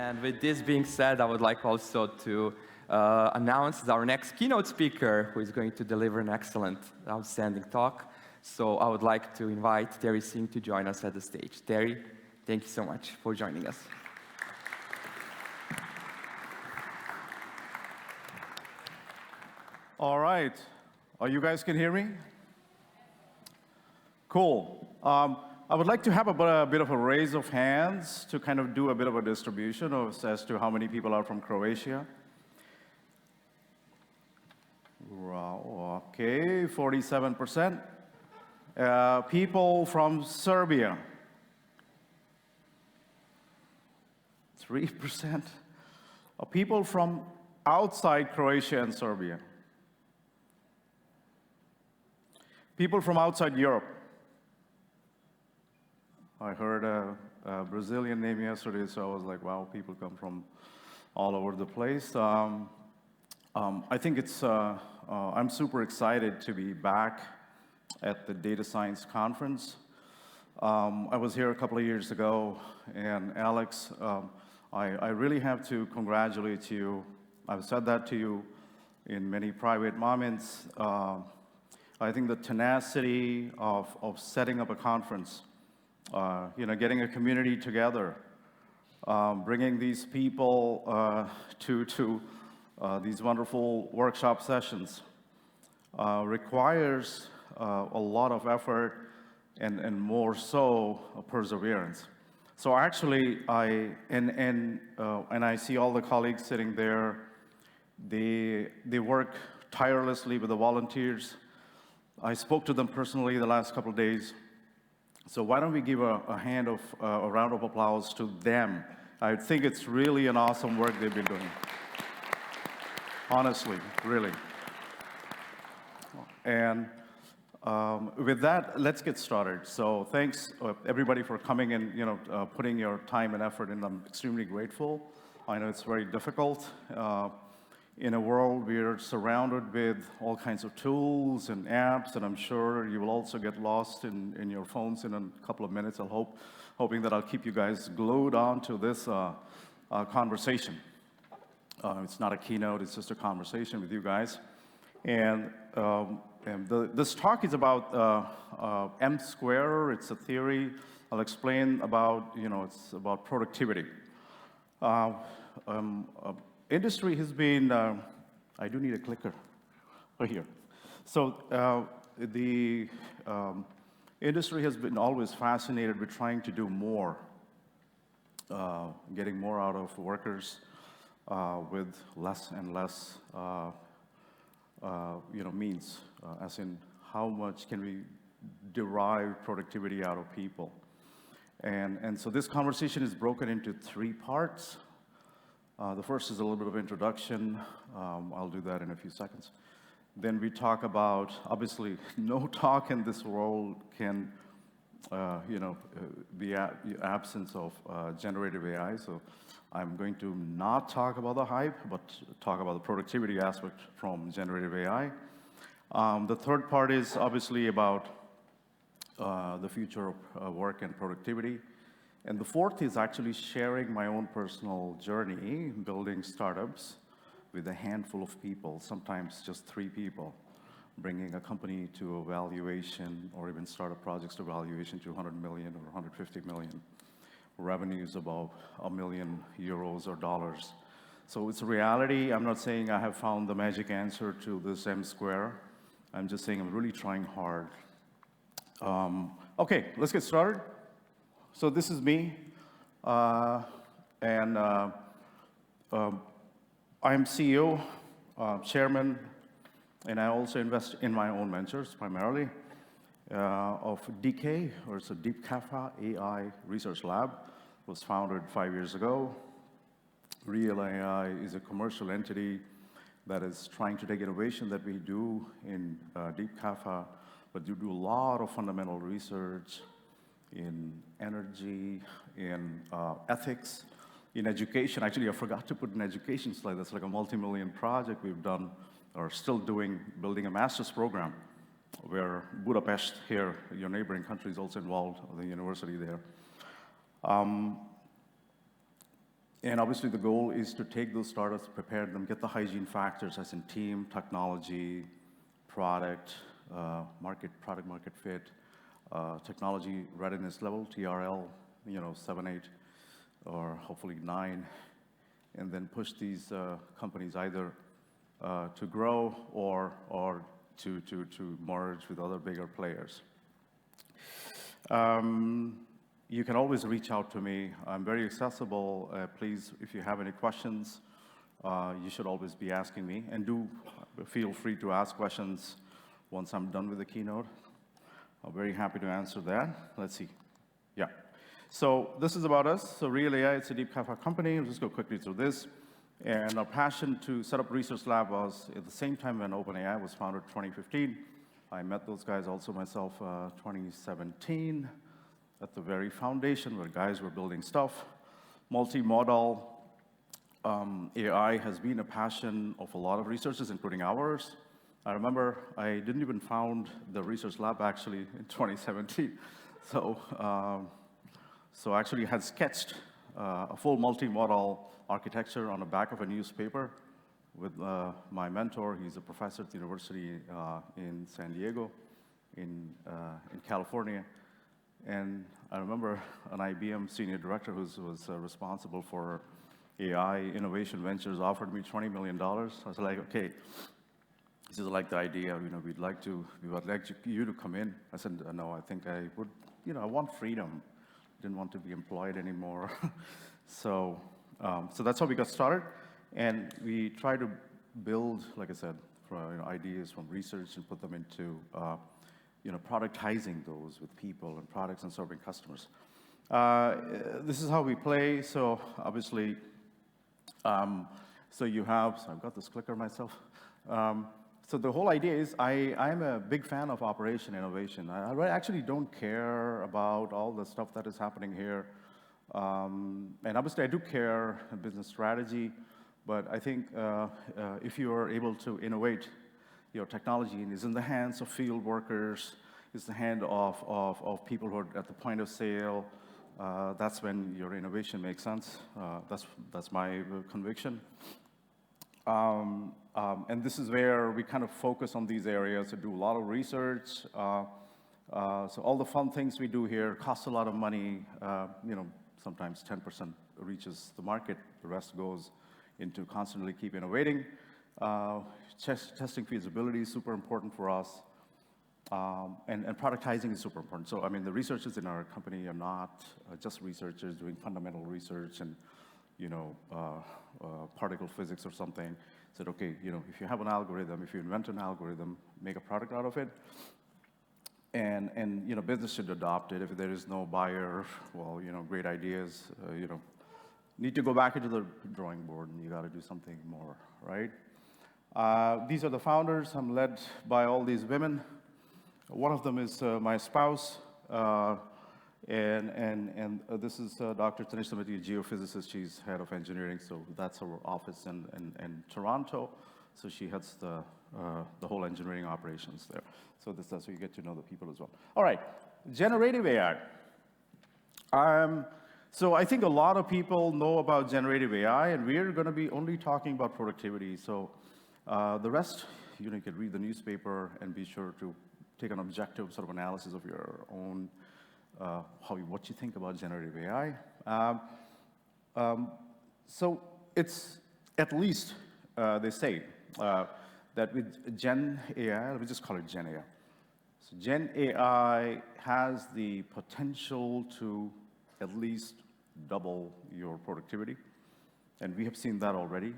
And with this being said, I would like also to announce our next keynote speaker, who is going to deliver an excellent, outstanding talk. So I would like to invite Tarry Singh to join us at the stage. Tarry, thank you so much for joining us. All right. You guys can hear me? Cool. I would like to have a bit of a raise of hands to kind of do a bit of a distribution as to how many people are from Croatia. Okay, 47%. People from Serbia. 3%. People from outside Croatia and Serbia. People from outside Europe. I heard a Brazilian name yesterday, so I was like, wow, people come from all over the place. I think it's, I'm super excited to be back at the Data Science Conference. I was here a couple of years ago, and Alex, I really have to congratulate you. I've said that to you in many private moments. I think the tenacity of setting up a conference, getting a community together, bringing these people to these wonderful workshop sessions requires a lot of effort and more so perseverance. So actually, I see all the colleagues sitting there. They work tirelessly with the volunteers. I spoke to them personally the last couple of days. So why don't we give a round of applause to them? I think it's really an awesome work they've been doing. Honestly, really. And with that, let's get started. So thanks everybody for coming and putting your time and effort in. I'm extremely grateful. I know it's very difficult. In a world we're surrounded with all kinds of tools and apps, and I'm sure you will also get lost in your phones in a couple of minutes. Hoping that I'll keep you guys glued on to this conversation. It's not a keynote, it's just a conversation with you guys. And this talk is about M square. It's a theory. I'll explain about, it's about productivity. Industry has been, I do need a clicker right here. So the industry has been always fascinated with trying to do more, getting more out of workers with less and less means, as in how much can we derive productivity out of people. And so this conversation is broken into 3 parts. The first is a little bit of introduction. I'll do that in a few seconds. Then we talk about, obviously, no talk in this world can, be absence of generative AI. So I'm going to not talk about the hype, but talk about the productivity aspect from generative AI. The third part is obviously about the future of work and productivity. And the fourth is actually sharing my own personal journey, building startups with a handful of people, sometimes just 3 people, bringing a company to a valuation or even startup projects to valuation to 100 million or 150 million, revenues above €1 million or dollars. So it's a reality. I'm not saying I have found the magic answer to this M square. I'm just saying I'm really trying hard. Okay, let's get started. So this is me, and I am CEO, chairman, and I also invest in my own ventures, primarily, of DK, or it's a Deep Cafe AI Research Lab. It was founded 5 years ago. Real AI is a commercial entity that is trying to take innovation that we do in Deep Cafe, but you do a lot of fundamental research in energy, in ethics, in education. Actually, I forgot to put an education slide. That's like a multi-million project we've done, or still doing, building a master's program, where Budapest here, your neighboring country, is also involved, the university there. And obviously, the goal is to take those startups, prepare them, get the hygiene factors as in team, technology, product market fit, technology readiness level, TRL, 7, 8, or hopefully 9, and then push these companies either to grow or to merge with other bigger players. You can always reach out to me. I'm very accessible. Please, if you have any questions, you should always be asking me. And do feel free to ask questions once I'm done with the keynote. I'm very happy to answer that. Let's see. Yeah. So this is about us. So Real AI, it's a deep cafe company. I'll just go quickly through this. And our passion to set up research lab was at the same time when OpenAI was founded in 2015. I met those guys also myself 2017 at the very foundation where guys were building stuff. Multimodal AI has been a passion of a lot of researchers, including ours. I remember I didn't even found the research lab actually in 2017. So I actually had sketched a full multimodal architecture on the back of a newspaper with my mentor. He's a professor at the university in San Diego, in California. And I remember an IBM senior director who was responsible for AI innovation ventures offered me $20 million. I was like, okay, this is like the idea, we would like you to come in. I said, no, I think I would, I want freedom. Didn't want to be employed anymore. So that's how we got started. And we try to build, like I said, ideas from research and put them into productizing those with people and products and serving customers. This is how we play. So obviously, so I've got this clicker myself. So the whole idea is I'm a big fan of operation innovation. I actually don't care about all the stuff that is happening here. And obviously, I do care business strategy, but I think if you are able to innovate your technology and is in the hands of field workers, is the hand of people who are at the point of sale, that's when your innovation makes sense. That's my conviction. And this is where we kind of focus on these areas to do a lot of research. So all the fun things we do here cost a lot of money. Sometimes 10% reaches the market. The rest goes into constantly keep innovating. Testing feasibility is super important for us. And productizing is super important. So, the researchers in our company are not just researchers doing fundamental research and, particle physics or something. Said, okay, if you have an algorithm, if you invent an algorithm, make a product out of it. And business should adopt it. If there is no buyer, well, great ideas, need to go back into the drawing board and you got to do something more, right? These are the founders. I'm led by all these women. One of them is my spouse, and this is Dr. Tanish Samiti, a geophysicist. She's head of engineering, so that's her office in Toronto. So she heads the whole engineering operations there. So that's how you get to know the people as well. All right, generative AI. So I think a lot of people know about generative AI, and we're going to be only talking about productivity. So the rest, you can read the newspaper and be sure to take an objective sort of analysis of your own, what you think about generative AI. So it's at least, they say, that with Gen AI, we just call it Gen AI. So Gen AI has the potential to at least double your productivity, and we have seen that already.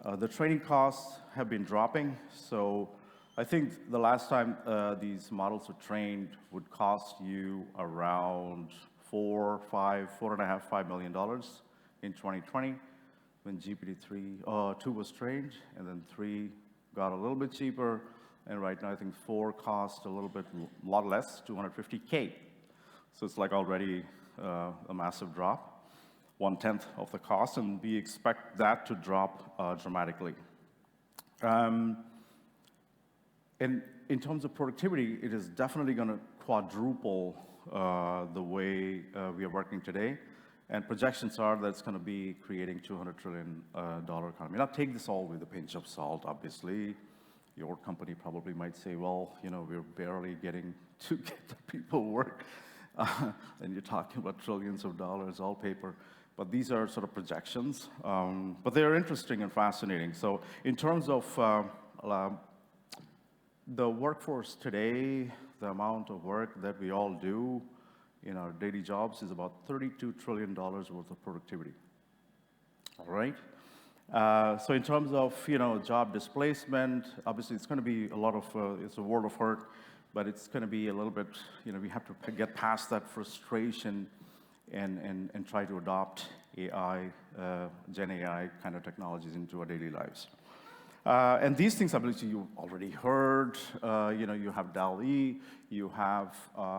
The training costs have been dropping, so I think the last time these models were trained would cost you around $4.5 million in 2020 when GPT-2 was trained, and then 3 got a little bit cheaper, and right now I think 4 costs a lot less, $250K. So it's like already a massive drop, 1/10 of the cost, and we expect that to drop dramatically. And in terms of productivity, it is definitely going to quadruple the way we are working today. And projections are that it's going to be creating $200 trillion economy. Now, take this all with a pinch of salt, obviously. Your company probably might say, well, you know, we're barely getting to get the people work. And you're talking about trillions of dollars, all paper. But these are sort of projections. But they're interesting and fascinating. So in terms of the workforce today, the amount of work that we all do in our daily jobs is about $32 trillion worth of productivity. All right? So in terms of, you know, job displacement, obviously it's going to be a lot of, it's a world of hurt, but it's going to be a little bit, you know, we have to get past that frustration and try to adopt AI, Gen AI kind of technologies into our daily lives. And these things, obviously, you already heard. You know, you have DALL-E, you have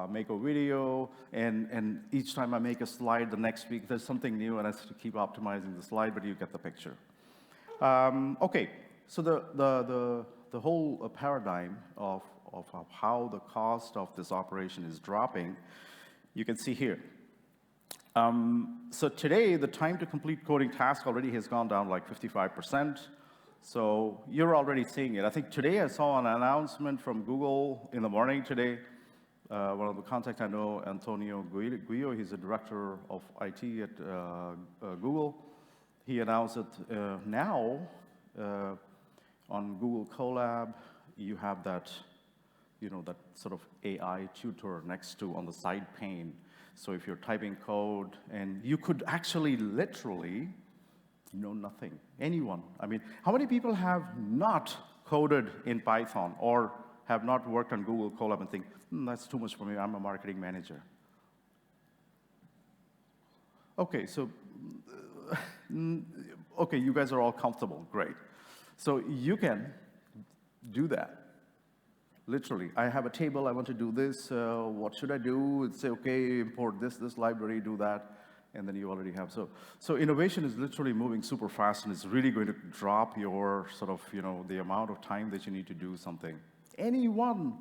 make a video, and each time I make a slide, the next week there's something new, and I have to keep optimizing the slide, but you get the picture. Okay, so the whole paradigm of how the cost of this operation is dropping, you can see here. So today, the time to complete coding task already has gone down like 55%. So you're already seeing it. I think today I saw an announcement from Google in the morning today. One of the contacts I know, Antonio Guillo, he's the director of IT at Google. He announced that now on Google Colab, you have that, you know, that sort of AI tutor next to on the side pane. So if you're typing code, and you could actually literally know nothing. Anyone. I mean, how many people have not coded in Python or have not worked on Google Colab and think, that's too much for me, I'm a marketing manager? Okay, so, okay, you guys are all comfortable, great. So you can do that. Literally, I have a table, I want to do this, what should I do? Say, okay, import this library, do that. And then you already have. So innovation is literally moving super fast, and it's really going to drop your sort of, you know, the amount of time that you need to do something. Anyone,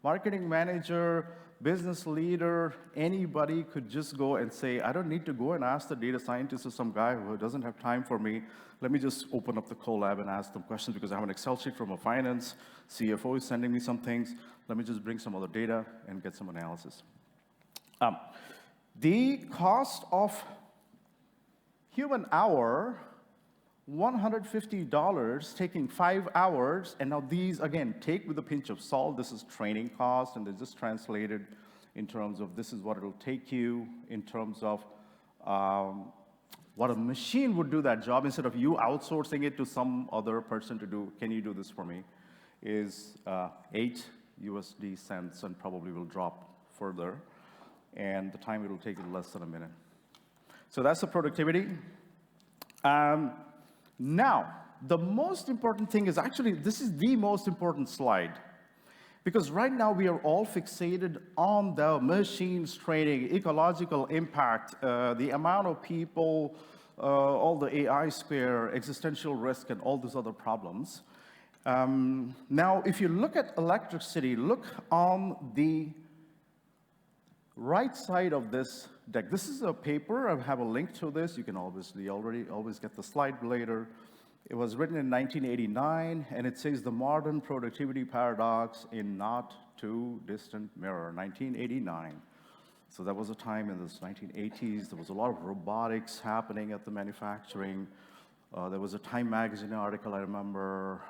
marketing manager, business leader, anybody could just go and say, I don't need to go and ask the data scientist or some guy who doesn't have time for me. Let me just open up the Colab and ask them questions because I have an Excel sheet from a finance. CFO is sending me some things. Let me just bring some other data and get some analysis. The cost of human hour, $150, taking 5 hours, and now these, again, take with a pinch of salt. This is training cost, and they're just translated in terms of this is what it'll take you, in terms of what a machine would do that job instead of you outsourcing it to some other person to do, can you do this for me, is 8 USD cents and probably will drop further. And the time it'll take is less than a minute. So that's the productivity. Now, the most important thing is actually, this is the most important slide. Because right now we are all fixated on the machines training, ecological impact, the amount of people, all the AI square, existential risk, and all these other problems. Now, if you look at electricity, look on the right side of this deck. This is a paper. I have a link to this. You can obviously always get the slide later. It was written in 1989, and it says the modern productivity paradox in not too distant mirror, 1989. So that was a time in the 1980s. There was a lot of robotics happening at the manufacturing. There was a Time magazine article I remember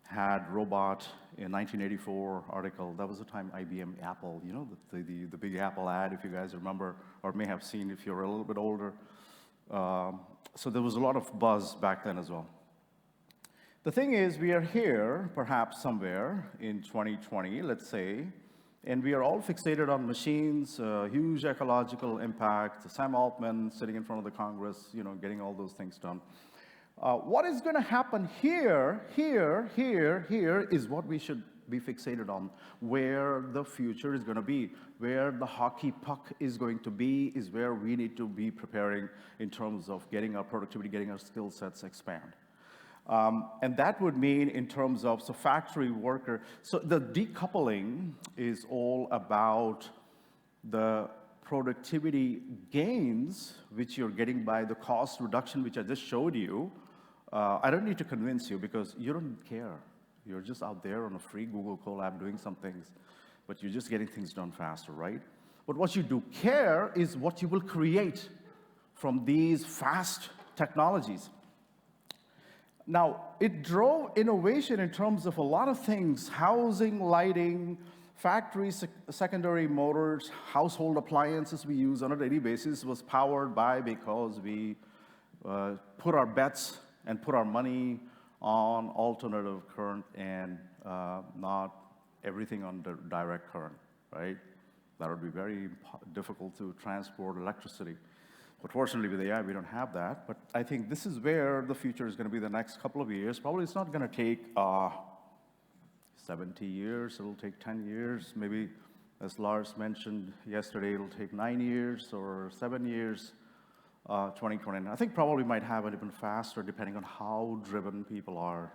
had robot in 1984 article. That was the time IBM, Apple, you know, the big Apple ad, if you guys remember, or may have seen if you're a little bit older. So there was a lot of buzz back then as well. The thing is, we are here, perhaps somewhere in 2020, let's say, and we are all fixated on machines, huge ecological impact, Sam Altman sitting in front of the Congress, you know, getting all those things done. What is going to happen here is what we should be fixated on, where the future is going to be, where the hockey puck is going to be, is where we need to be preparing in terms of getting our productivity, getting our skill sets expand. And that would mean in terms of, so factory worker, so the decoupling is all about the productivity gains, which you're getting by the cost reduction, which I just showed you, I don't need to convince you because you don't care. You're just out there on a free Google Colab doing some things, but you're just getting things done faster, right? But what you do care is what you will create from these fast technologies. Now, it drove innovation in terms of a lot of things: housing, lighting, factory secondary motors, household appliances we use on a daily basis was powered by because we put our bets and put our money on alternative current and not everything on the direct current, right? That would be very difficult to transport electricity. But fortunately with AI, we don't have that. But I think this is where the future is going to be the next couple of years. Probably it's not going to take 70 years, it'll take 10 years. Maybe, as Lars mentioned yesterday, it'll take 9 years or 7 years, 2020. I think probably might have it even faster depending on how driven people are,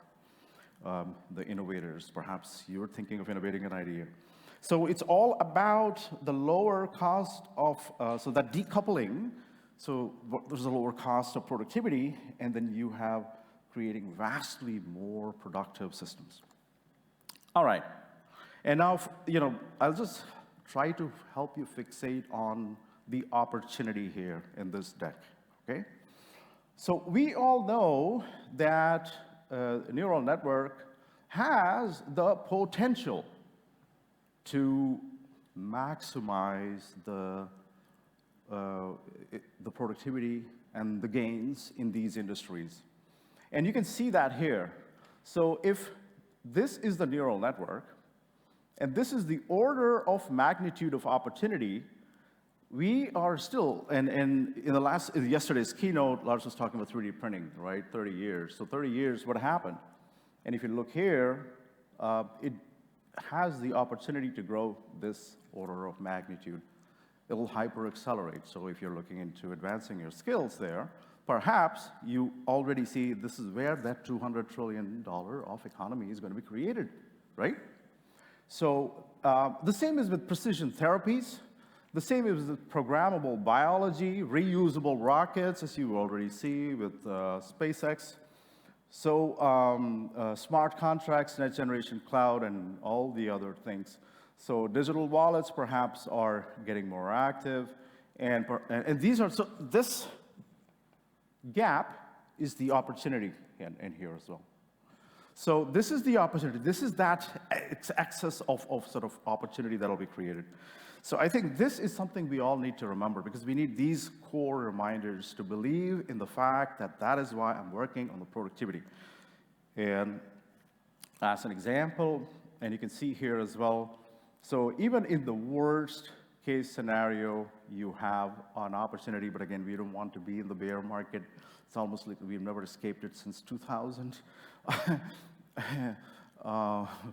the innovators. Perhaps you're thinking of innovating an idea. So it's all about the lower cost of, so that decoupling, so there's a lower cost of productivity, and then you have creating vastly more productive systems. All right, and now, I'll just try to help you fixate on the opportunity here in this deck, okay? So we all know that a neural network has the potential to maximize the productivity and the gains in these industries. And you can see that here. So if this is the neural network, and this is the order of magnitude of opportunity, we are still, and in yesterday's keynote, Lars was talking about 3D printing, right? 30 years. So 30 years, what happened? And if you look here, it has the opportunity to grow this order of magnitude. It'll hyper-accelerate. So if you're looking into advancing your skills there, perhaps you already see this is where that $200 trillion of economy is going to be created, right? So the same is with precision therapies. The same is with programmable biology, reusable rockets, as you already see with SpaceX. So smart contracts, next generation cloud, and all the other things. So digital wallets perhaps are getting more active. And these are, so this gap is the opportunity in here as well. So this is the opportunity. This is that excess of sort of opportunity that will be created. So I think this is something we all need to remember because we need these core reminders to believe in the fact that that is why I'm working on the productivity. And as an example, and you can see here as well, so even in the worst case scenario, you have an opportunity, but again, we don't want to be in the bear market. It's almost like we've never escaped it since 2000.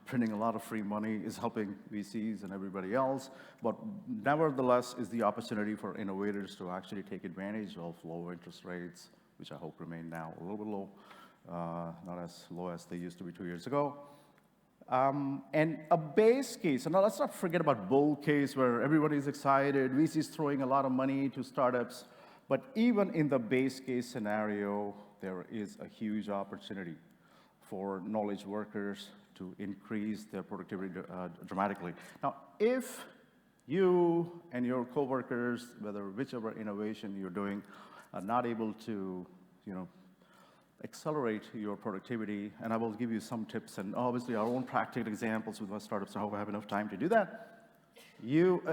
Printing a lot of free money is helping VCs and everybody else, but nevertheless is the opportunity for innovators to actually take advantage of low interest rates, which I hope remain now a little bit low, not as low as they used to be 2 years ago. And a base case, and now let's not forget about bull case where everybody is excited, VCs throwing a lot of money to startups, but even in the base case scenario, there is a huge opportunity for knowledge workers to increase their productivity dramatically. Now, if you and your coworkers, whichever innovation you're doing, are not able to, accelerate your productivity, and I will give you some tips and obviously our own practical examples with my startups. I hope I have enough time to do that.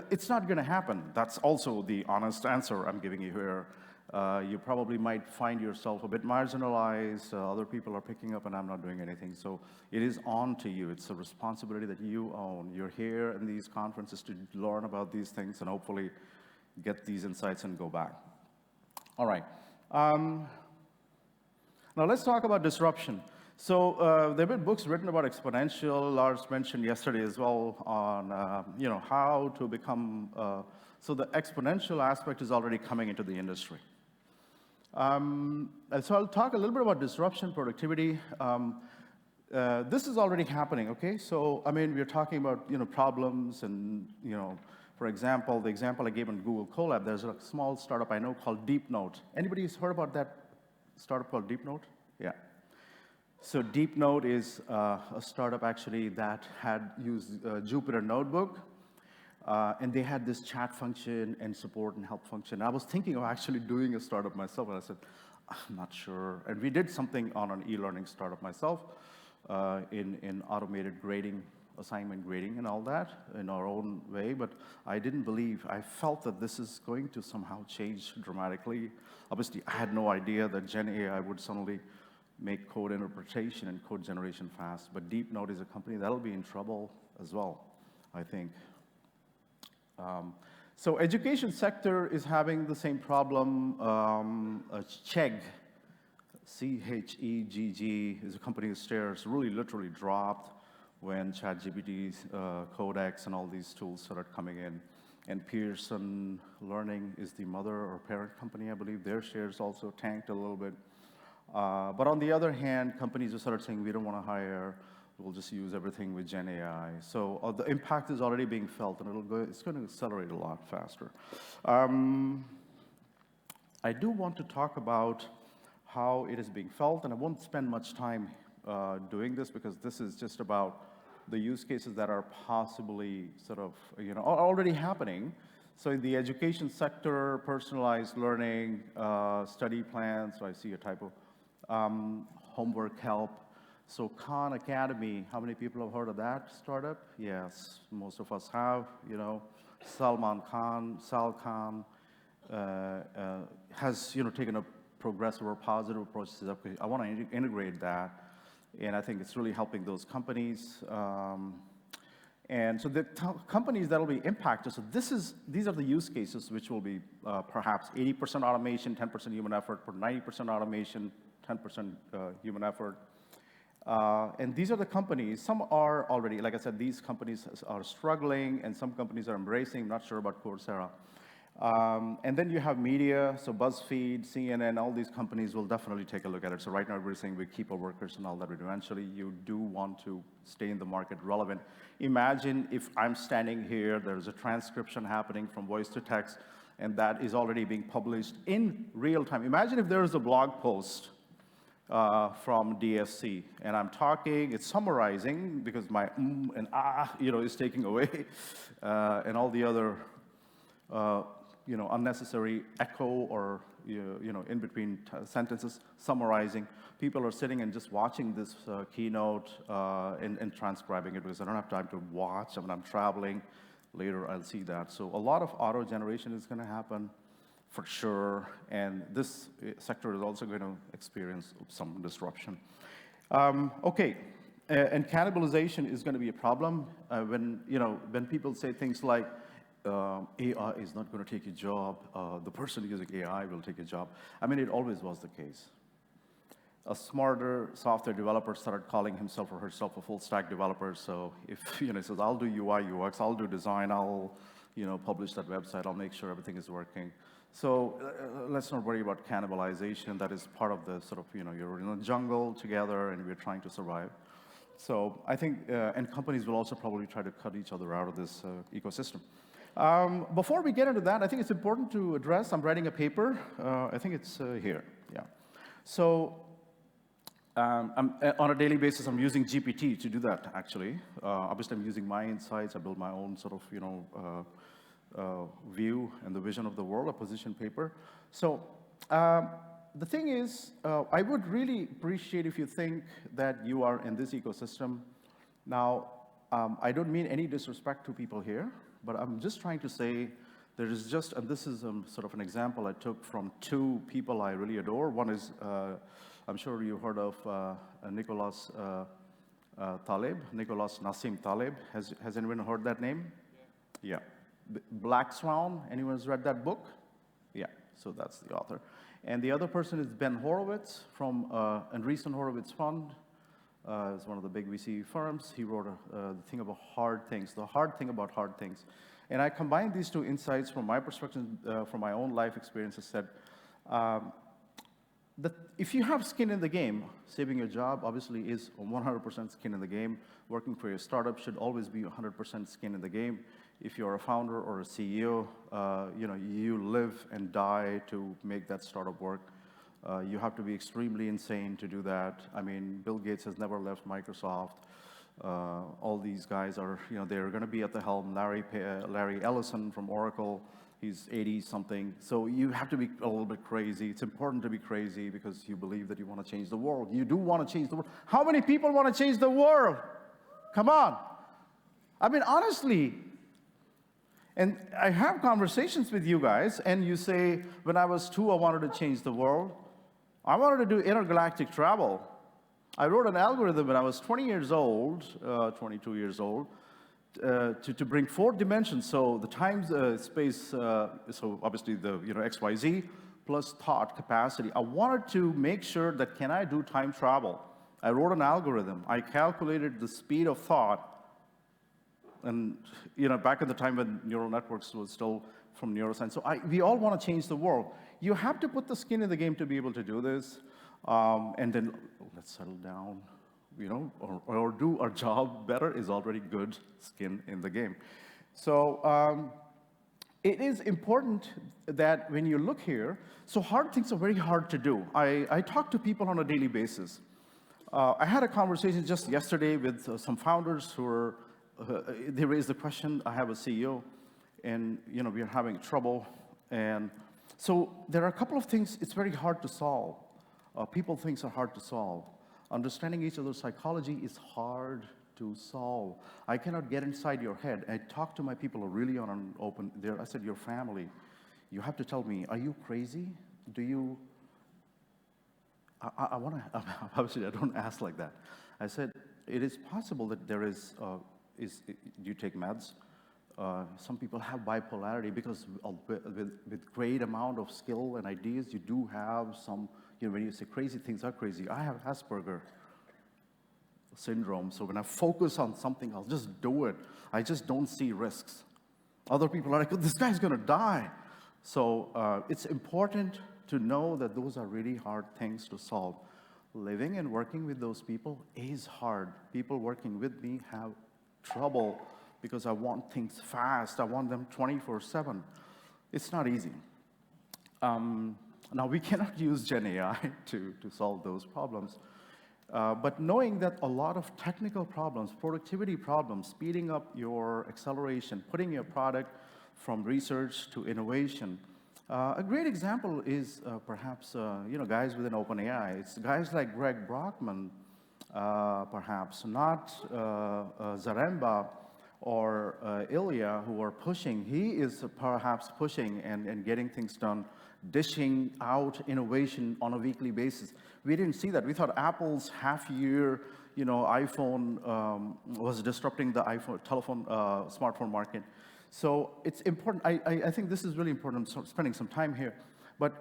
It's not going to happen. That's also the honest answer I'm giving you here. You probably might find yourself a bit marginalized. Other people are picking up and I'm not doing anything. So it is on to you. It's a responsibility that you own. You're here in these conferences to learn about these things and hopefully get these insights and go back. All right. Now let's talk about disruption. So there have been books written about exponential. Lars mentioned yesterday as well on how to become. So the exponential aspect is already coming into the industry. And so I'll talk a little bit about disruption, productivity. This is already happening. Okay, so I mean we're talking about problems and For example, the example I gave on Google Colab, there's a small startup I know called DeepNote. Anybody has heard about that startup called DeepNote? Yeah. So DeepNote is a startup actually that had used Jupyter Notebook, and they had this chat function and support and help function. I was thinking of actually doing a startup myself, and I said, I'm not sure. And we did something on an e-learning startup myself in automated grading, assignment grading and all that in our own way, but I didn't believe, I felt that this is going to somehow change dramatically. Obviously, I had no idea that Gen AI would suddenly make code interpretation and code generation fast, but DeepNote is a company that'll be in trouble as well, I think. So education sector is having the same problem. Chegg, C-H-E-G-G, is a company whose shares really literally dropped when ChatGPT's Codex and all these tools started coming in. And Pearson Learning is the mother or parent company, I believe. Their shares also tanked a little bit. But on the other hand, companies just started saying, we don't want to hire, we'll just use everything with Gen AI. So the impact is already being felt, and it's going to accelerate a lot faster. I do want to talk about how it is being felt, and I won't spend much time doing this because this is just about the use cases that are possibly sort of, already happening. So in the education sector, personalized learning, study plans, so I see a typo, homework help. So Khan Academy, how many people have heard of that startup? Yes, most of us have, Salman Khan, Sal Khan, has, taken a progressive or positive approach to that. I want to integrate that, and I think it's really helping those companies. And so the companies that will be impacted, so these are the use cases which will be perhaps 80% automation, 10% human effort, or 90% automation, 10% human effort. And these are the companies, some are already, like I said, these companies are struggling, and some companies are embracing. I'm not sure about Coursera. And then you have media, so BuzzFeed, CNN, all these companies will definitely take a look at it. So right now we're saying we keep our workers and all that, but eventually you do want to stay in the market relevant. Imagine if I'm standing here, there's a transcription happening from voice to text, and that is already being published in real time. Imagine if there is a blog post from DSC, and I'm talking, it's summarizing because my and is taking away, and all the other unnecessary echo or in between sentences summarizing. People are sitting and just watching this keynote and transcribing it because I don't have time to watch. When I'm traveling later, I'll see that. So a lot of auto generation is going to happen for sure, and this sector is also going to experience some disruption. Okay, and cannibalization is going to be a problem when people say things like AI is not going to take your job, the person using AI will take your job. I mean, it always was the case. A smarter software developer started calling himself or herself a full stack developer. So if he says, I'll do UI, UX, I'll do design, I'll publish that website, I'll make sure everything is working. So let's not worry about cannibalization. That is part of the sort of, you're in a jungle together and we're trying to survive. So I think, and companies will also probably try to cut each other out of this ecosystem. Before we get into that, I think it's important to address, I'm writing a paper. I think it's here, yeah. So on a daily basis, I'm using GPT to do that, actually. Obviously, I'm using my insights. I build my own sort of, view and the vision of the world, a position paper. So the thing is, I would really appreciate if you think that you are in this ecosystem. Now, I don't mean any disrespect to people here, but I'm just trying to say there is just, and this is sort of an example I took from two people I really adore. One is, I'm sure you heard of Nicholas Taleb, Nicholas Nassim Taleb. Has anyone heard that name? Yeah. Black Swan, anyone's read that book? Yeah, so that's the author. And the other person is Ben Horowitz from Andreessen Horowitz Fund. It's one of the big VC firms. He wrote the thing about hard things, the hard thing about hard things. And I combined these two insights from my perspective, from my own life experiences, said, that if you have skin in the game, saving your job obviously is 100% skin in the game. Working for your startup should always be 100% skin in the game. if you're a founder or a CEO, you live and die to make that startup work. You have to be extremely insane to do that. I mean, Bill Gates has never left Microsoft. All these guys are, they're going to be at the helm. Larry Ellison from Oracle, he's 80-something. So you have to be a little bit crazy. It's important to be crazy because you believe that you want to change the world. You do want to change the world. How many people want to change the world? Come on. I mean, honestly. And I have conversations with you guys, and you say, when I was 2, I wanted to change the world. I wanted to do intergalactic travel. I wrote an algorithm when I was 20 years old, 22 years old, to bring 4 dimensions. So the time, space, so obviously the XYZ plus thought capacity. I wanted to make sure that can I do time travel. I wrote an algorithm. I calculated the speed of thought. And back in the time when neural networks was still from neuroscience. So we all want to change the world. You have to put the skin in the game to be able to do this. And then let's settle down, or do our job better is already good skin in the game. So it is important that when you look here, so hard things are very hard to do. I talk to people on a daily basis. I had a conversation just yesterday with some founders who are, they raised the question, I have a CEO, and we are having trouble. And so there are a couple of things, it's very hard to solve. People things are hard to solve. Understanding each other's psychology is hard to solve. I cannot get inside your head. I talk to my people who are really on an open, I said, your family, you have to tell me, are you crazy? Do you, I want to, obviously I don't ask like that. I said, it is possible that there is, do you take meds? Some people have bipolarity because with great amount of skill and ideas, you do have some, when you say crazy things are crazy. I have Asperger syndrome, so when I focus on something, I'll just do it. I just don't see risks. Other people are like, oh, this guy's going to die. So it's important to know that those are really hard things to solve. Living and working with those people is hard. People working with me have trouble because I want things fast. I want them 24/7. It's not easy. Now, we cannot use Gen AI to solve those problems. But knowing that a lot of technical problems, productivity problems, speeding up your acceleration, putting your product from research to innovation. A great example is perhaps, guys within OpenAI. It's guys like Greg Brockman, perhaps, not Zaremba or Ilya who are pushing. He is perhaps pushing and getting things done, dishing out innovation on a weekly basis. We didn't see that. We thought Apple's half-year, iPhone was disrupting the smartphone market. So it's important. I think this is really important, spending some time here. But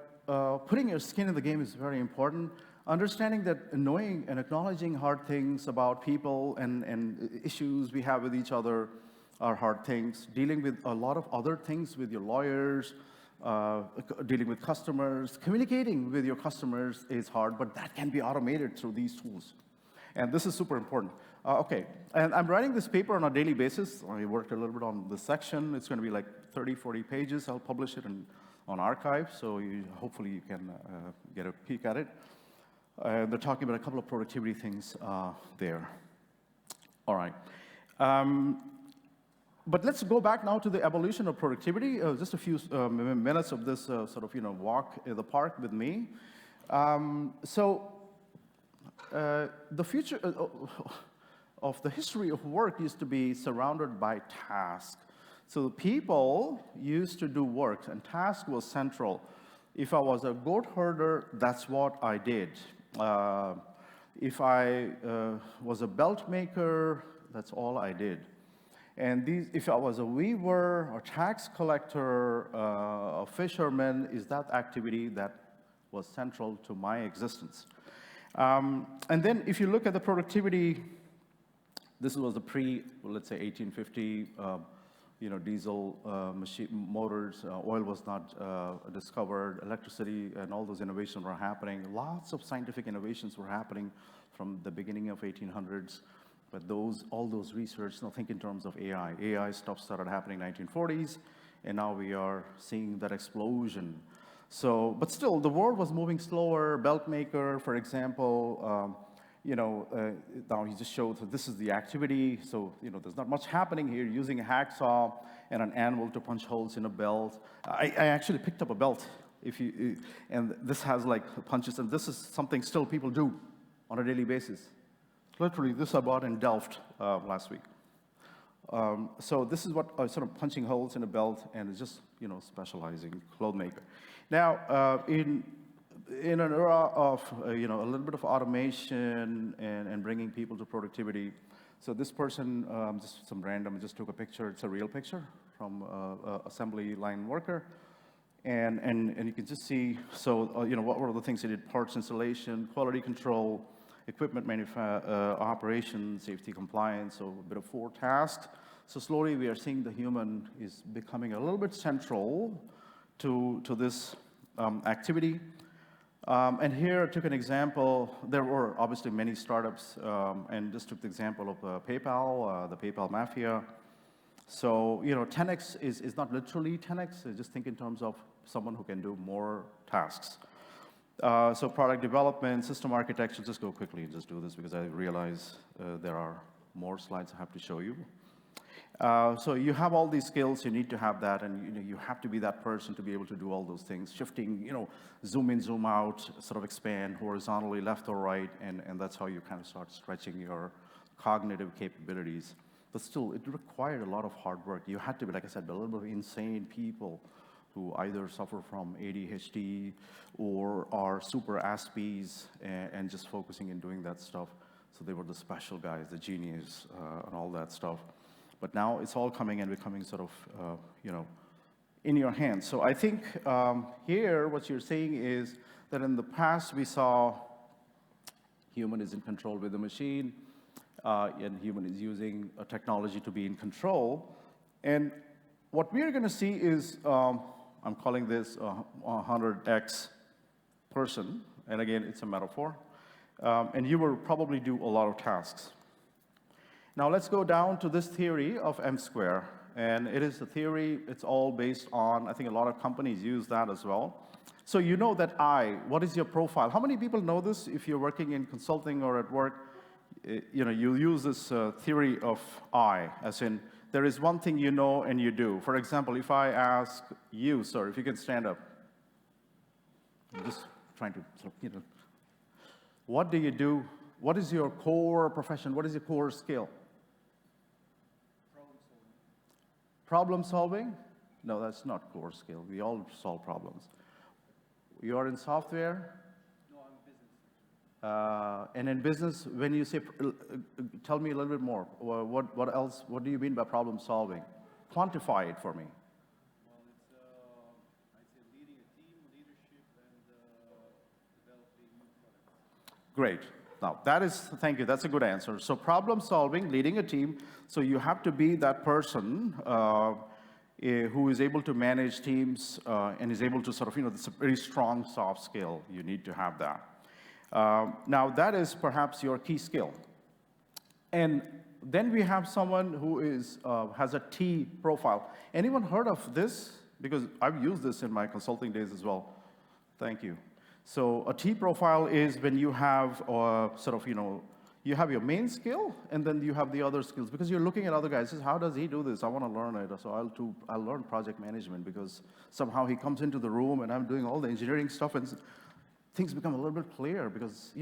putting your skin in the game is very important. Understanding that knowing and acknowledging hard things about people and issues we have with each other are hard things. Dealing with a lot of other things with your lawyers, dealing with customers, communicating with your customers is hard, but that can be automated through these tools. And this is super important. Okay, and I'm writing this paper on a daily basis. I worked a little bit on this section. It's going to be like 30, 40 pages. I'll publish it on archive, so hopefully you can get a peek at it. They're talking about a couple of productivity things there. All right. But let's go back now to the evolution of productivity. Just a few minutes of this sort of walk in the park with me. So the future of the history of work used to be surrounded by tasks. So people used to do work, and task was central. If I was a goat herder, that's what I did. If I was a belt maker, that's all I did. And if I was a weaver or tax collector, a fisherman, is that activity that was central to my existence. And then if you look at the productivity, this was the let's say 1850, diesel machine motors, oil was not discovered, electricity and all those innovations were happening. Lots of scientific innovations were happening from the beginning of 1800s. But all those research, think in terms of AI. AI stuff started happening in 1940s, and now we are seeing that explosion. So, but still, the world was moving slower. Belt maker, for example, now he just showed that this is the activity. So, there's not much happening here. Using a hacksaw and an anvil to punch holes in a belt. I actually picked up a belt. And this has like punches, and this is something still people do on a daily basis. Literally, this I bought in Delft last week. So this is what sort of punching holes in a belt, and it's just specializing clothes maker. Now in an era of a little bit of automation and bringing people to productivity. So this person, just some random, just took a picture. It's a real picture from an assembly line worker. And you can just see, so, what were the things he did? Parts installation, quality control, equipment operation, safety compliance, so a bit of 4 tasks. So slowly we are seeing the human is becoming a little bit central to this activity. And here I took an example. There were obviously many startups, and just took the example of PayPal, the PayPal mafia. So, 10x is not literally 10x. Just think in terms of someone who can do more tasks. So product development, system architecture, just go quickly and just do this because I realize there are more slides I have to show you. So you have all these skills, you need to have that, and you have to be that person to be able to do all those things. Shifting, zoom in, zoom out, sort of expand horizontally, left or right, and that's how you kind of start stretching your cognitive capabilities. But still, it required a lot of hard work. You had to be, like I said, a little bit of insane people who either suffer from ADHD or are super Aspies and just focusing in doing that stuff. So they were the special guys, the genius, and all that stuff. But now it's all coming and becoming sort of, in your hands. So I think here what you're saying is that in the past we saw human is in control with the machine, and human is using a technology to be in control. And what we're going to see is, I'm calling this a 100x person. And again, it's a metaphor. And you will probably do a lot of tasks. Now let's go down to this theory of M square. And it is a theory, it's all based on, I think a lot of companies use that as well. So you know that what is your profile? How many people know this if you're working in consulting or at work? You use this theory of I, as in, there is one thing you know and you do. For example, if I ask you, sir, if you can stand up. I'm just trying to, what do you do? What is your core profession? What is your core skill? Problem solving? No, that's not core skill. We all solve problems. You are in software? No, I'm business. And in business, when you say, tell me a little bit more. What else? What do you mean by problem solving? Quantify it for me. Well, it's, I'd say leading a team, leadership, and developing new products. Great. Now, thank you, that's a good answer. So problem solving, leading a team, so you have to be that person who is able to manage teams and is able to sort of, it's a very strong soft skill. You need to have that. Now, that is perhaps your key skill. And then we have someone who has a T profile. Anyone heard of this? Because I've used this in my consulting days as well. Thank you. So a T profile is when you have you have your main skill, and then you have the other skills, because you're looking at other guys. How does he do this? I want to learn it. So I'll learn project management, because somehow he comes into the room and I'm doing all the engineering stuff, and things become a little bit clear, because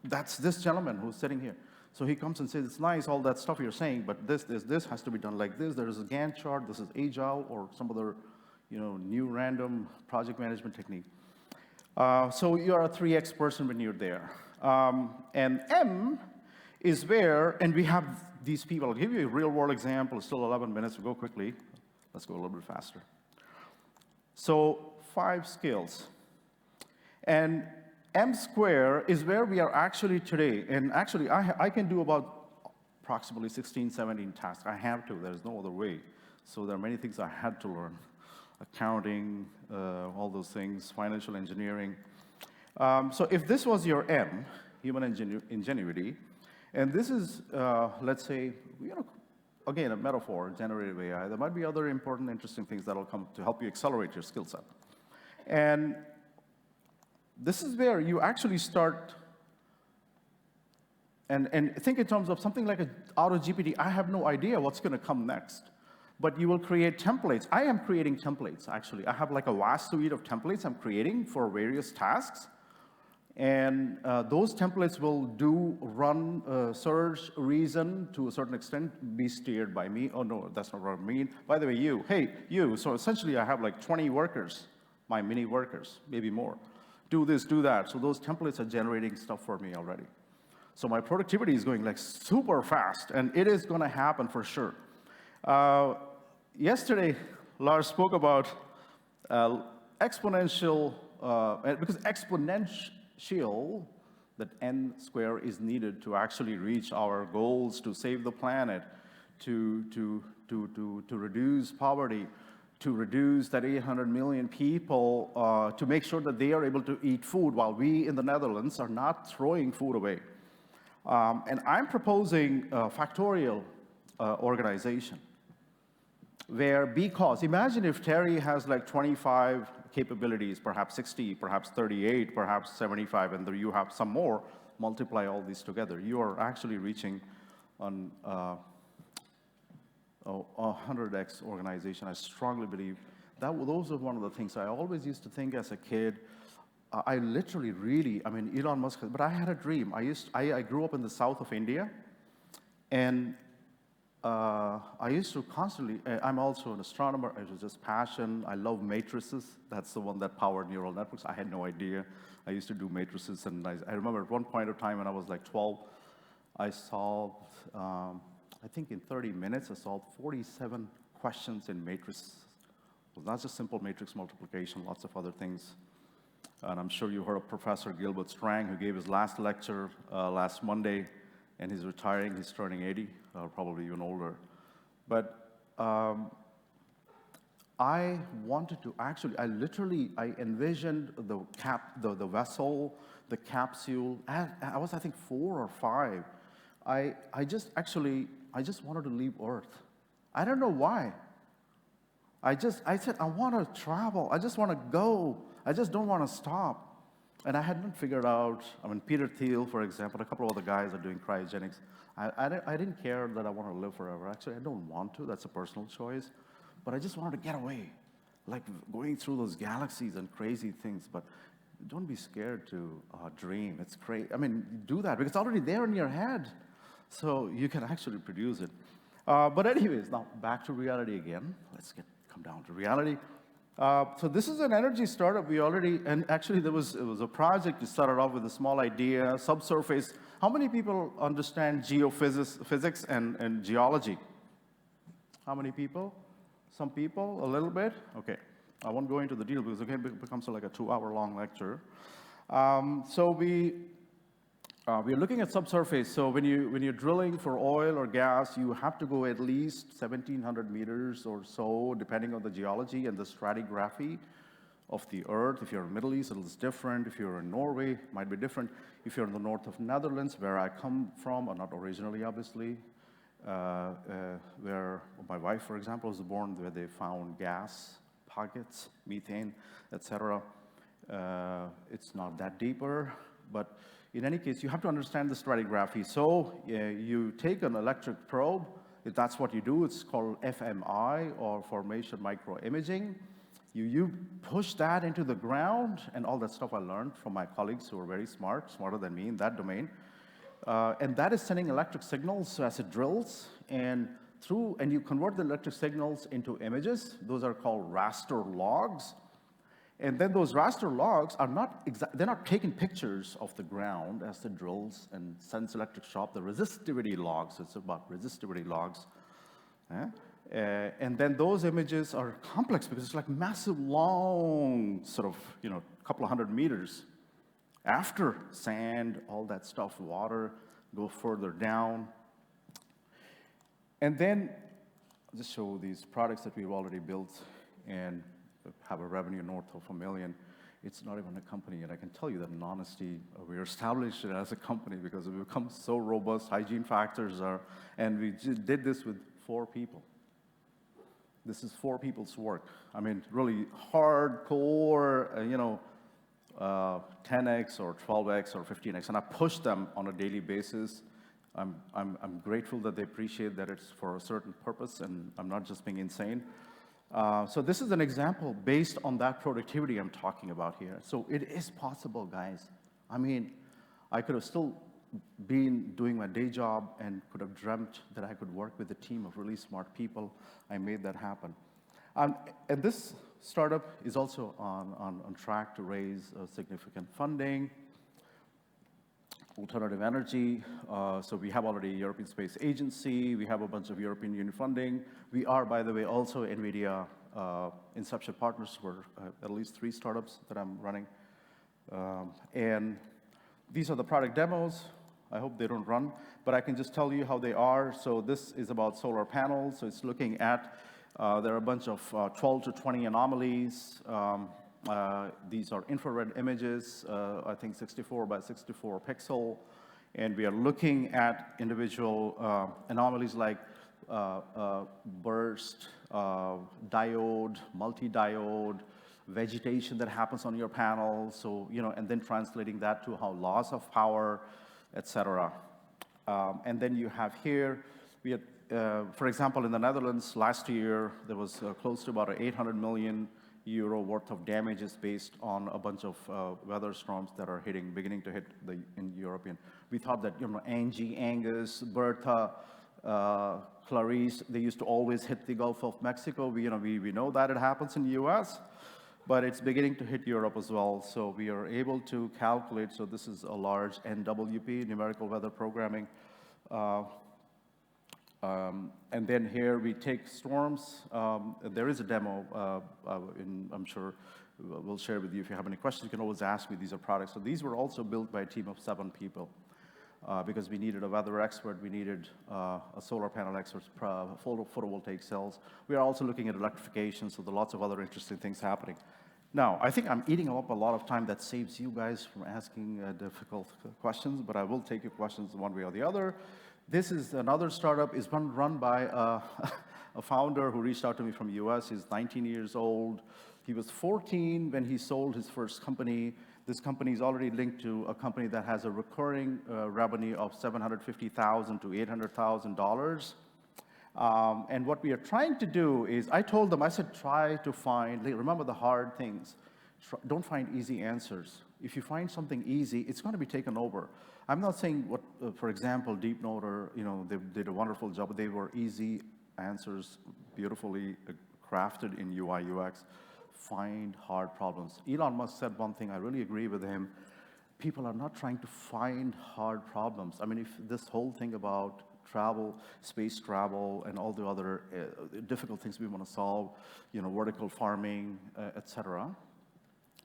that's this gentleman who's sitting here. So he comes and says, it's nice, all that stuff you're saying, but this has to be done like this. There is a Gantt chart. This is agile or some other new random project management technique. So you're a 3x person when you're there. And M is where, and we have these people. I'll give you a real-world example. It's still 11 minutes. We'll go quickly. Let's go a little bit faster. So 5 skills. And M square is where we are actually today. And actually, I can do about approximately 16, 17 tasks. I have to. There's no other way. So there are many things I had to learn. Accounting, all those things, financial engineering. So if this was your M, human ingenuity, And this is, let's say, again, a metaphor, generative AI. There might be other important, interesting things that will come to help you accelerate your skill set. And this is where you actually start and think in terms of something like an auto GPT. I have no idea what's going to come next. But you will create templates. I am creating templates, actually. I have like a vast suite of templates I'm creating for various tasks. And those templates will run, search, reason to a certain extent, be steered by me. Oh, no, that's not what I mean. By the way, you, hey, you. So essentially, I have like 20 workers, my mini workers, maybe more. Do this, do that. So those templates are generating stuff for me already. So my productivity is going like super fast, and it is going to happen for sure. Yesterday, Lars spoke about exponential, because exponential, that n square is needed to actually reach our goals, to save the planet, to reduce poverty, to reduce that 800 million people, to make sure that they are able to eat food while we in the Netherlands are not throwing food away. And I'm proposing a factorial organization where, because imagine if Tarry has like 25 capabilities, perhaps 60, perhaps 38, perhaps 75, and there you have some more, multiply all these together. You are actually reaching on a 100x organization. I strongly believe that those are one of the things I always used to think as a kid. I literally really, I mean, Elon Musk, but I had a dream. I grew up in the south of India, and I used to constantly, I'm also an astronomer. It was just passion. I love matrices. That's the one that powered neural networks. I had no idea. I used to do matrices, and I remember at one point of time when I was like 12, I solved, I think in 30 minutes, I solved 47 questions in matrices. It was not just simple matrix multiplication, lots of other things. And I'm sure you heard of Professor Gilbert Strang, who gave his last lecture last Monday, and he's retiring. He's turning 80, probably even older. But I wanted to actually, I envisioned the vessel, the capsule. I was, I think, 4 or 5. I just wanted to leave Earth. I don't know why. I said, I want to travel. I just want to go. I just don't want to stop. And I hadn't figured out, I mean, Peter Thiel, for example, a couple of other guys are doing cryogenics. I didn't care that I want to live forever. Actually, I don't want to. That's a personal choice. But I just wanted to get away, like going through those galaxies and crazy things. But don't be scared to dream. It's crazy. I mean, do that, because it's already there in your head. So you can actually produce it. But anyways, now back to reality again. Let's come down to reality. So this is an energy startup. And actually it was a project. We started off with a small idea, subsurface. How many people understand geophysics and geology? How many people? Some people, a little bit? Okay, I won't go into the deal because it becomes like a 2-hour-long lecture. So we're looking at subsurface. So when you're drilling for oil or gas, you have to go at least 1,700 meters or so, depending on the geology and the stratigraphy of the Earth. If you're in the Middle East, it's different. If you're in Norway, it might be different. If you're in the north of Netherlands, where I come from, or not originally, obviously, where my wife, for example, was born, where they found gas pockets, methane, etc. It's not that deeper, but in any case, you have to understand the stratigraphy. So you take an electric probe. If that's what you do, it's called FMI, or formation microimaging. You push that into the ground, and all that stuff I learned from my colleagues who are very smart, smarter than me in that domain. And that is sending electric signals as it drills, and you convert the electric signals into images. Those are called raster logs. And then those raster logs are they're not taking pictures of the ground as it drills and sends electric shock. The resistivity logs, it's about resistivity logs. And then those images are complex because it's like massive, long, sort of, couple of 100 meters. After sand, all that stuff, water, go further down. And then I'll just show these products that we've already built and have a revenue north of $1 million. it's not even a company. And I can tell you that in honesty, we are established it as a company because we've become so robust, hygiene factors are, and we did this with 4 people. This is 4 people's work. I mean, really hardcore, 10x or 12x or 15x, and I push them on a daily basis. I'm grateful that they appreciate that it's for a certain purpose, and I'm not just being insane. So this is an example based on that productivity I'm talking about here. So it is possible, guys. I mean, I could have still been doing my day job and could have dreamt that I could work with a team of really smart people. I made that happen. And this startup is also on track to raise significant funding. Alternative energy, so we have already a European Space Agency, we have a bunch of European Union funding. We are, by the way, also NVIDIA Inception partners for at least 3 startups that I'm running. And these are the product demos. I hope they don't run, but I can just tell you how they are. So this is about solar panels. So it's looking at, there are a bunch of 12 to 20 anomalies. These are infrared images, I think 64 by 64 pixel, and we are looking at individual anomalies like burst, diode, multi-diode, vegetation that happens on your panel, so, and then translating that to how loss of power, etc. And then you have here, we had, for example, in the Netherlands last year, there was close to about 800 million euro worth of damages based on a bunch of weather storms that are beginning to hit in European. We thought that, Angie, Angus, Bertha, Clarice, they used to always hit the Gulf of Mexico. We know that it happens in the US, but it's beginning to hit Europe as well. So we are able to calculate, so this is a large NWP, numerical weather programming. And then here we take storms. There is a demo, I'm sure we'll share with you. If you have any questions, you can always ask me. These are products. So these were also built by a team of 7 people because we needed a weather expert, we needed a solar panel expert, photovoltaic cells. We are also looking at electrification, so there are lots of other interesting things happening. Now, I think I'm eating up a lot of time that saves you guys from asking difficult questions, but I will take your questions one way or the other. This is another startup. It's run by a founder who reached out to me from the US. He's 19 years old. He was 14 when he sold his first company. This company is already linked to a company that has a recurring revenue of $750,000 to $800,000. And what we are trying to do is, I told them, I said, try to find, remember the hard things. Don't find easy answers. If you find something easy, it's going to be taken over. I'm not saying what, for example, Deep Note, or, they did a wonderful job, but they were easy answers, beautifully crafted in UI, UX. Find hard problems. Elon Musk said one thing, I really agree with him. People are not trying to find hard problems. I mean, if this whole thing about travel, space travel, and all the other difficult things we want to solve, vertical farming, etc.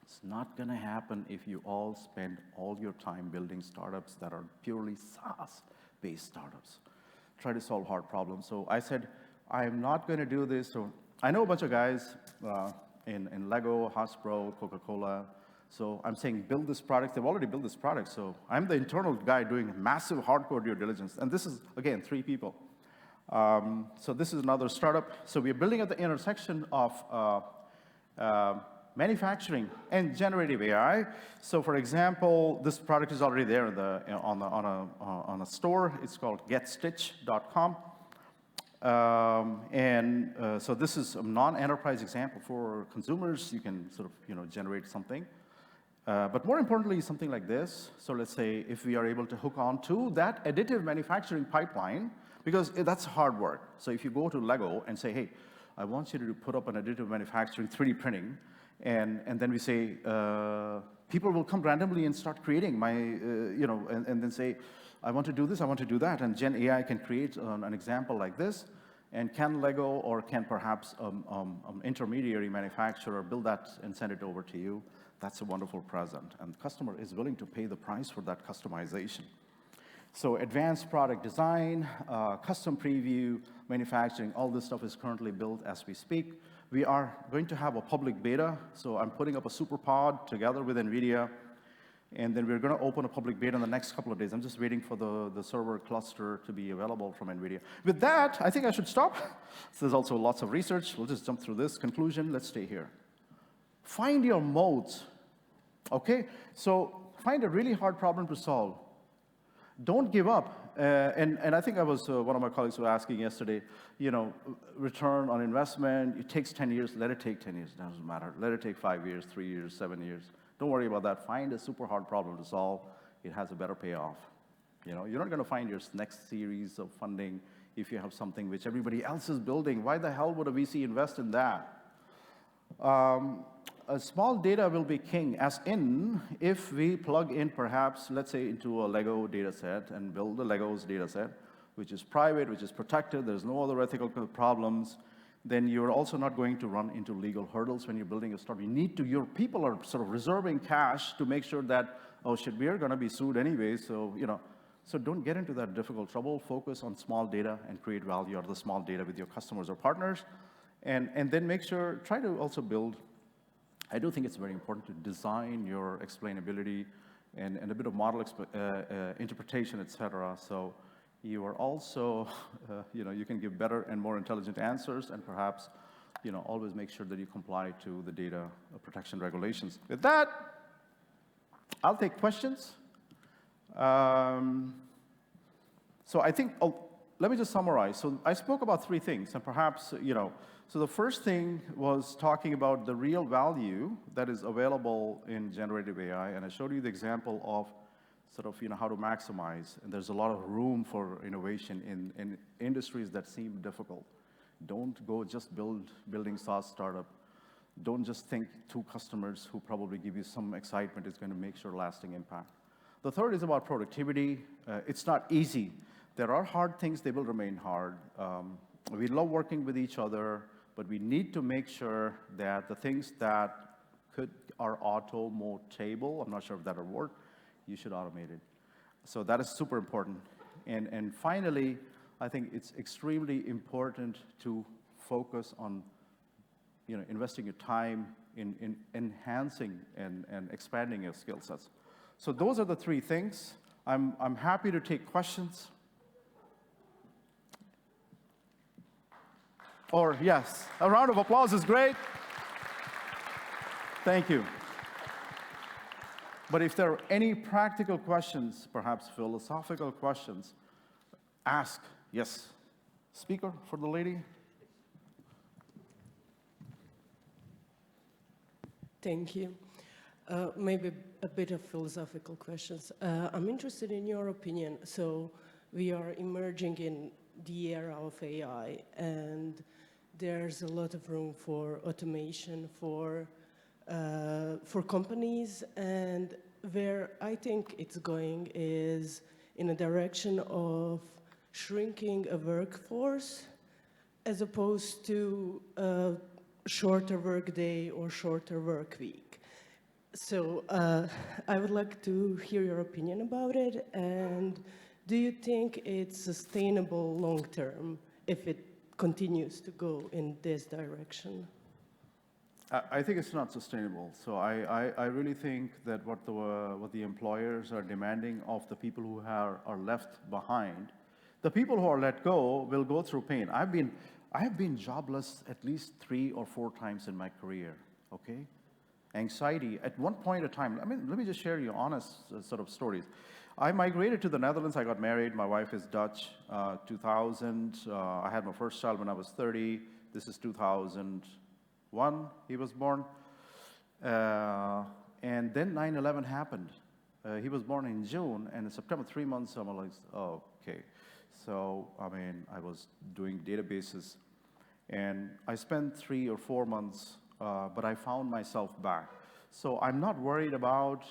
It's not going to happen if you all spend all your time building startups that are purely SaaS-based startups. Try to solve hard problems. So I said, I'm not going to do this. So I know a bunch of guys in Lego, Hasbro, Coca-Cola. So I'm saying build this product. They've already built this product. So I'm the internal guy doing massive hardcore due diligence. And this is, again, 3 people. So this is another startup. So we're building at the intersection of manufacturing and generative AI. So for example, this product is already there on a store. It's called getstitch.com. So this is a non-enterprise example for consumers. You can sort of generate something. But more importantly, something like this. So let's say if we are able to hook on to that additive manufacturing pipeline, because that's hard work. So if you go to Lego and say, hey, I want you to put up an additive manufacturing 3D printing, and then we say, people will come randomly and start creating my, and then say, I want to do this, I want to do that, and Gen AI can create an example like this, and can Lego or can perhaps intermediary manufacturer build that and send it over to you? That's a wonderful present, and the customer is willing to pay the price for that customization. So advanced product design, custom preview, manufacturing, all this stuff is currently built as we speak. We are going to have a public beta, so I'm putting up a super pod together with NVIDIA, and then we're going to open a public beta in the next couple of days. I'm just waiting for the server cluster to be available from NVIDIA. With that, I think I should stop. So there's also lots of research. We'll just jump through this. Conclusion, let's stay here. Find your modes, okay? So find a really hard problem to solve. Don't give up. And I think I was, one of my colleagues was asking yesterday, return on investment, it takes 10 years, let it take 10 years, doesn't matter. Let it take 5 years, 3 years, 7 years. Don't worry about that. Find a super hard problem to solve. It has a better payoff. You're not going to find your next series of funding if you have something which everybody else is building. Why the hell would a VC invest in that? A small data will be king, as in, if we plug in perhaps, let's say, into a Lego data set and build the Legos data set, which is private, which is protected, there's no other ethical problems, then you're also not going to run into legal hurdles when you're building a startup. Your people are sort of reserving cash to make sure that, oh shit, we are going to be sued anyway, so, so don't get into that difficult trouble. Focus on small data and create value out of the small data with your customers or partners. And then make sure, try to also build, I do think it's very important to design your explainability and a bit of model interpretation, et cetera. So you are also, you can give better and more intelligent answers, and perhaps, always make sure that you comply to the data protection regulations. With that, I'll take questions. So I think, let me just summarize. So I spoke about 3 things, and perhaps, so the first thing was talking about the real value that is available in generative AI, and I showed you the example of sort of, how to maximize, and there's a lot of room for innovation in industries that seem difficult. Don't go just building SaaS startup. Don't just think 2 customers who probably give you some excitement is going to make sure lasting impact. The third is about productivity. It's not easy. There are hard things, they will remain hard. We love working with each other, but we need to make sure that the things that are automotable, I'm not sure if that'll work, you should automate it. So that is super important. And finally, I think it's extremely important to focus on investing your time in enhancing and expanding your skill sets. So those are the 3 things. I'm happy to take questions. Or yes, a round of applause is great. Thank you. But if there are any practical questions, perhaps philosophical questions, ask. Yes. Speaker for the lady. Thank you. Maybe a bit of philosophical questions. I'm interested in your opinion. So we are emerging in the era of AI, and there's a lot of room for automation for companies, and where I think it's going is in a direction of shrinking a workforce as opposed to a shorter work day or shorter work week. So I would like to hear your opinion about it, and do you think it's sustainable long term if it continues to go in this direction? I think it's not sustainable. So I really think that what the employers are demanding of the people who are left behind, the people who are let go will go through pain. I have been jobless at least 3 or 4 times in my career, okay? Anxiety, at one point in time, let me just share you honest sort of stories. I migrated to the Netherlands, I got married, my wife is Dutch, 2000. I had my first child when I was 30. This is 2001, he was born. And then 9/11 happened. He was born in June, and in September, 3 months, I'm like, oh, okay. So, I was doing databases, and I spent 3 or 4 months, but I found myself back. So I'm not worried about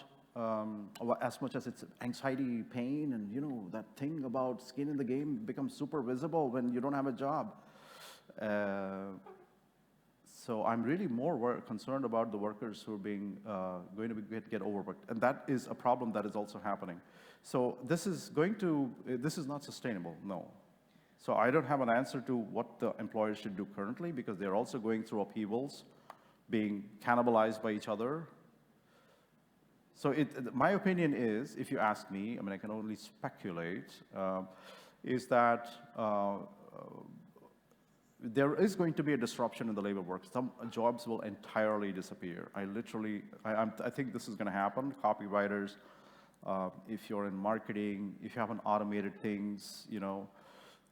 as much as it's anxiety, pain, and that thing about skin in the game becomes super visible when you don't have a job. So I'm really more concerned about the workers who are going to get overworked, and that is a problem that is also happening. So this is not sustainable, no. So I don't have an answer to what the employers should do currently, because they're also going through upheavals, being cannibalized by each other. So my opinion is, if you ask me, I mean, I can only speculate, is that there is going to be a disruption in the labor work. Some jobs will entirely disappear. I think this is going to happen. Copywriters, if you're in marketing, if you haven't automated things,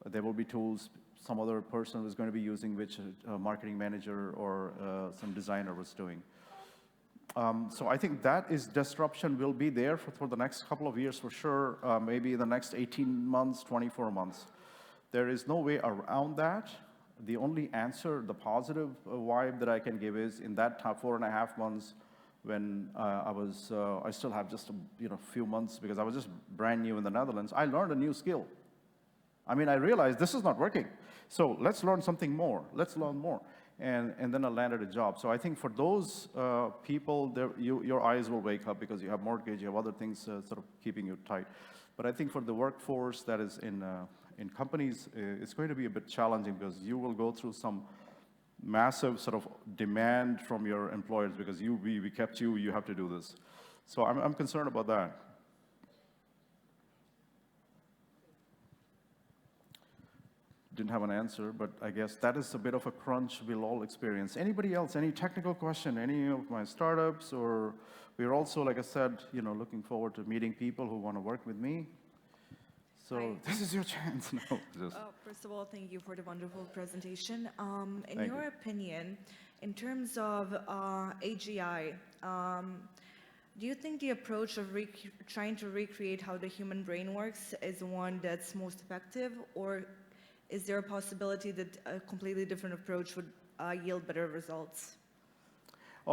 there will be tools some other person was going to be using, which a marketing manager or some designer was doing. So I think that disruption will be there for the next couple of years for sure, maybe the next 18 months, 24 months. There is no way around that. The only answer, the positive vibe that I can give is in that 4.5 months when I still have just a few months because I was just brand new in the Netherlands, I learned a new skill. I mean, I realized this is not working. So let's learn something more. Let's learn more. And then I landed a job. So I think for those people, your eyes will wake up because you have mortgage, you have other things sort of keeping you tight. But I think for the workforce that is in companies, it's going to be a bit challenging because you will go through some massive sort of demand from your employers because we kept you, you have to do this. So I'm concerned about that. Didn't have an answer, but I guess that is a bit of a crunch we'll all experience. Anybody else, any technical question, any of my startups, or we're also, like I said, looking forward to meeting people who want to work with me. So Hi. this is your chance. No, First of all, thank you for the wonderful presentation. In Thank your you. opinion, in terms of AGI, do you think the approach of trying to recreate how the human brain works is one that's most effective, or is there a possibility that a completely different approach would yield better results?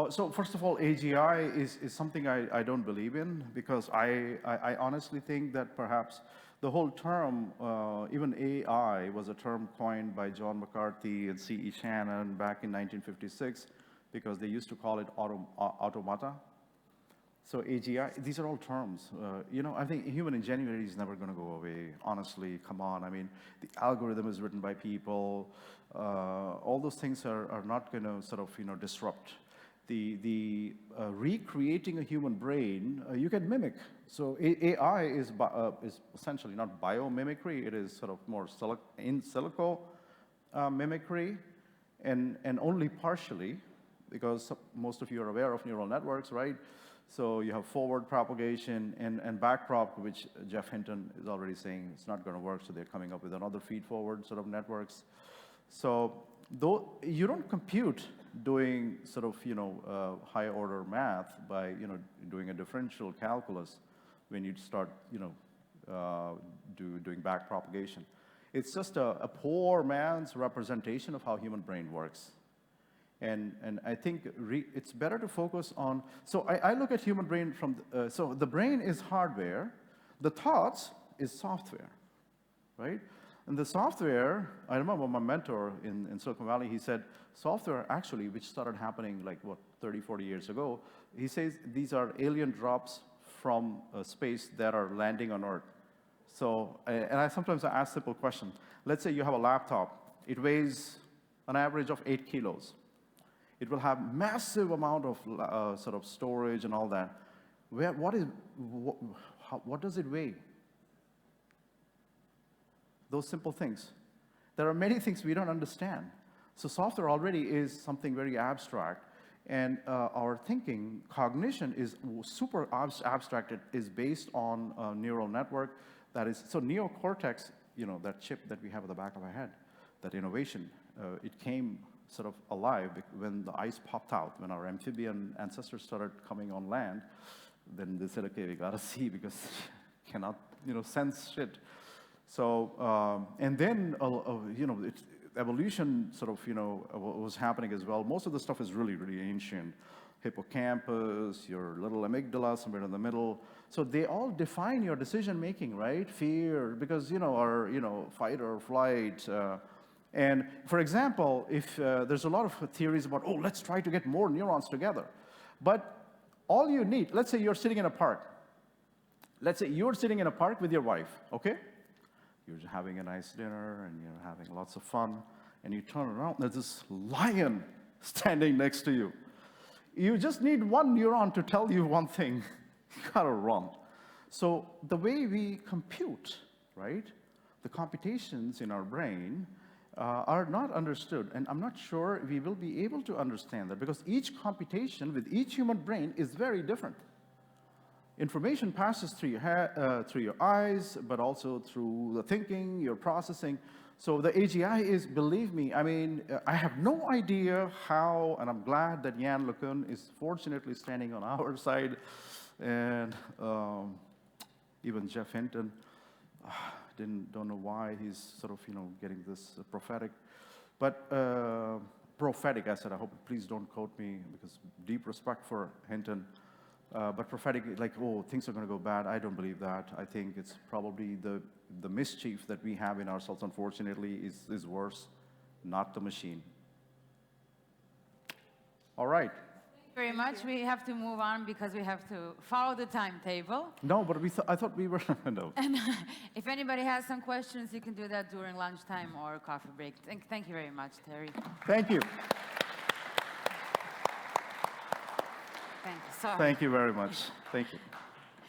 So first of all, AGI is something I don't believe in because I honestly think that perhaps the whole term, even AI, was a term coined by John McCarthy and C.E. Shannon back in 1956 because they used to call it automata. So AGI, these are all terms. I think human ingenuity is never going to go away. Honestly, come on. I mean, the algorithm is written by people. All those things are not going to sort of, disrupt. The recreating a human brain, you can mimic. So AI is essentially not biomimicry. It is sort of more in silico mimicry, and only partially, because most of you are aware of neural networks, right? So you have forward propagation and back prop, which Jeff Hinton is already saying it's not going to work, so they're coming up with another feed-forward sort of networks. So though you don't compute doing sort of, high-order math by, doing a differential calculus when you start, doing back propagation. It's just a poor man's representation of how human brain works. And I think it's better to focus on, so I look at human brain from, so the brain is hardware, the thoughts is software, right? And the software, I remember my mentor in Silicon Valley, he said, software actually, which started happening like, 30, 40 years ago, he says these are alien drops from space that are landing on Earth. So, and I sometimes ask simple questions. Let's say you have a laptop. It weighs an average of 8 kilos. It will have massive amount of sort of storage and all that. What does it weigh? Those simple things. There are many things we don't understand. So software already is something very abstract. And our thinking, cognition is super abstract. It is based on a neural network that is, so neocortex, that chip that we have at the back of our head, that innovation, it came sort of alive when the ice popped out, when our amphibian ancestors started coming on land. Then they said, okay, we got to see because cannot, sense shit. So, and then, evolution sort of, was happening as well. Most of the stuff is really, really ancient. Hippocampus, your little amygdala somewhere in the middle. So they all define your decision making, right? Fear, because, or, fight or flight. And for example, if there's a lot of theories about, let's try to get more neurons together. But all you need, let's say you're sitting in a park. Let's say you're sitting in a park with your wife, okay? you're having a nice dinner and you're having lots of fun, and you turn around, there's this lion standing next to you. You just need one neuron to tell you one thing. You gotta run. So the way we compute, right, the computations in our brain are not understood. And I'm not sure we will be able to understand that because each computation with each human brain is very different. Information passes through your eyes, but also through the thinking, your processing. So the AGI is, believe me, I mean, I have no idea how, and I'm glad that Jan LeCun is fortunately standing on our side, and even Jeff Hinton, don't know why he's sort of, getting this prophetic. But prophetic, I said, I hope, please don't quote me, because deep respect for Hinton. But prophetic, like, oh, things are going to go bad. I don't believe that. I think it's probably the mischief that we have in ourselves, unfortunately, is worse, not the machine. All right. Very much. We have to move on because we have to follow the timetable. No, but I thought we were, no. And if anybody has some questions, you can do that during lunchtime or coffee break. Thank you very much, Terry. Thank you. Thank you. Sorry. Thank you very much. Thank you.